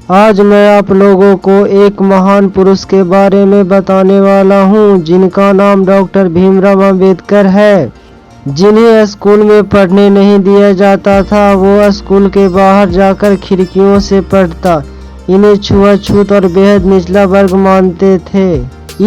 आज मैं आप लोगों को एक महान पुरुष के बारे में बताने वाला हूँ जिनका नाम डॉक्टर भीमराव अंबेडकर है। जिन्हें स्कूल में पढ़ने नहीं दिया जाता था वो स्कूल के बाहर जाकर खिड़कियों से पढ़ता। इन्हें छुआछूत और बेहद निचला वर्ग मानते थे,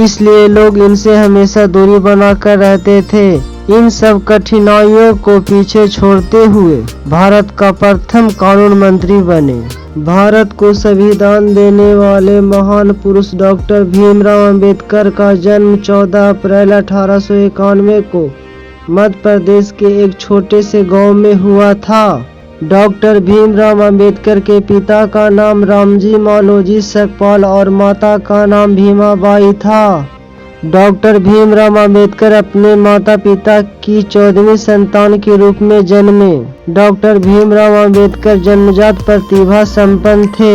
इसलिए लोग इनसे हमेशा दूरी बनाकर रहते थे। इन सब कठिनाइयों को पीछे छोड़ते हुए भारत का प्रथम कानून मंत्री बने। भारत को संविधान देने वाले महान पुरुष डॉक्टर भीमराव अंबेडकर का जन्म 14 अप्रैल 1891 को मध्य प्रदेश के एक छोटे से गांव में हुआ था। डॉक्टर भीमराव अंबेडकर के पिता का नाम रामजी मालोजी सकपाल और माता का नाम भीमाबाई था। डॉक्टर भीमराव अंबेडकर अपने माता पिता की 14वीं संतान के रूप में जन्मे। डॉक्टर भीमराव अंबेडकर जन्मजात प्रतिभा संपन्न थे।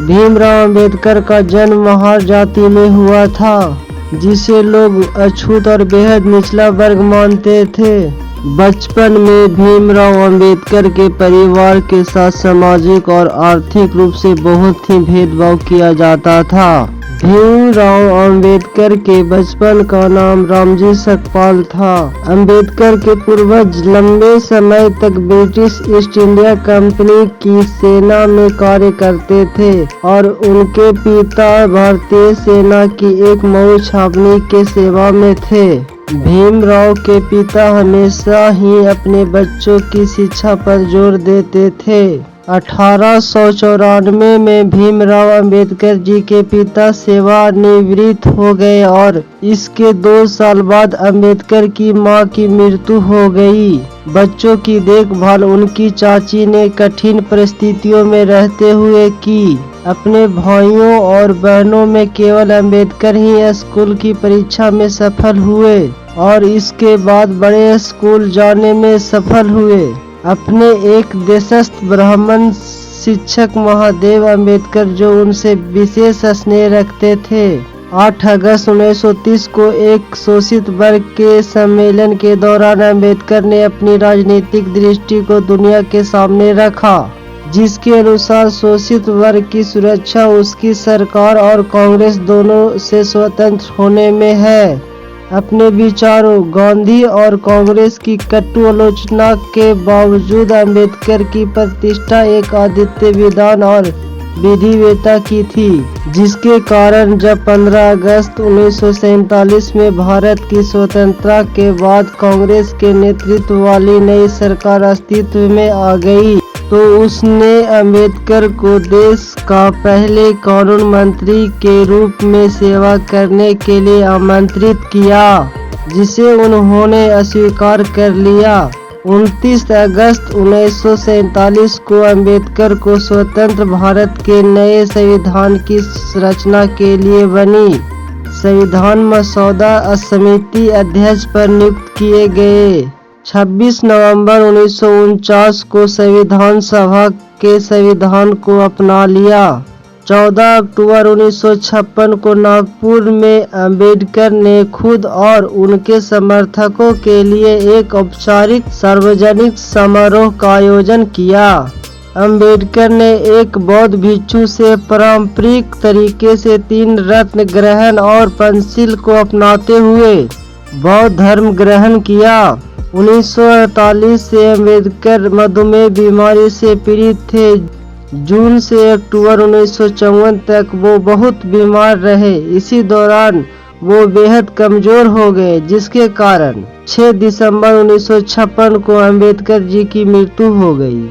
भीमराव अंबेडकर का जन्म महार जाति में हुआ था, जिसे लोग अछूत और बेहद निचला वर्ग मानते थे। बचपन में भीमराव अंबेडकर के परिवार के साथ सामाजिक और आर्थिक रूप से बहुत ही भेदभाव किया जाता था। भीमराव अंबेडकर के बचपन का नाम रामजी सकपाल था। अंबेडकर के पूर्वज लंबे समय तक ब्रिटिश ईस्ट इंडिया कंपनी की सेना में कार्य करते थे और उनके पिता भारतीय सेना की एक मऊ छावनी के सेवा में थे। भीमराव के पिता हमेशा ही अपने बच्चों की शिक्षा पर जोर देते थे। 1894 में भीमराव अंबेडकर जी के पिता सेवानिवृत्त हो गए और इसके 2 साल बाद अंबेडकर की मां की मृत्यु हो गई। बच्चों की देखभाल उनकी चाची ने कठिन परिस्थितियों में रहते हुए की। अपने भाइयों और बहनों में केवल अंबेडकर ही स्कूल की परीक्षा में सफल हुए और इसके बाद बड़े स्कूल जाने में सफल हुए। अपने एक देशस्थ ब्राह्मण शिक्षक महादेव अंबेडकर जो उनसे विशेष स्नेह रखते थे, 8 अगस्त 1930 को एक शोषित वर्ग के सम्मेलन के दौरान अंबेडकर ने अपनी राजनीतिक दृष्टि को दुनिया के सामने रखा, जिसके अनुसार शोषित वर्ग की सुरक्षा उसकी सरकार और कांग्रेस दोनों से स्वतंत्र होने में है। अपने विचारों, गांधी और कांग्रेस की कटु आलोचना के बावजूद अंबेडकर की प्रतिष्ठा एक अद्वितीय विधान और विधिवेता की थी, जिसके कारण जब 15 अगस्त 1947 में भारत की स्वतंत्रता के बाद कांग्रेस के नेतृत्व वाली नई सरकार अस्तित्व में आ गई तो उसने अंबेडकर को देश का पहले कानून मंत्री के रूप में सेवा करने के लिए आमंत्रित किया, जिसे उन्होंने अस्वीकार कर लिया। 29 अगस्त 1947 को अंबेडकर को स्वतंत्र भारत के नए संविधान की रचना के लिए बनी संविधान मसौदा समिति अध्यक्ष पर नियुक्त किए गए। 26 नवंबर 1949 को संविधान सभा के संविधान को अपना लिया। 14 अक्टूबर 1956 को नागपुर में अंबेडकर ने खुद और उनके समर्थकों के लिए एक औपचारिक सार्वजनिक समारोह का आयोजन किया। अंबेडकर ने एक बौद्ध भिक्षु से पारंपरिक तरीके से 3 रत्न ग्रहण और पंचशील को अपनाते हुए बौद्ध धर्म ग्रहण किया। 1948 से अंबेडकर मधुमेह बीमारी से पीड़ित थे। जून से अक्टूबर 1954 तक वो बहुत बीमार रहे। इसी दौरान वो बेहद कमजोर हो गए, जिसके कारण 6 दिसंबर 1956 को अंबेडकर जी की मृत्यु हो गई।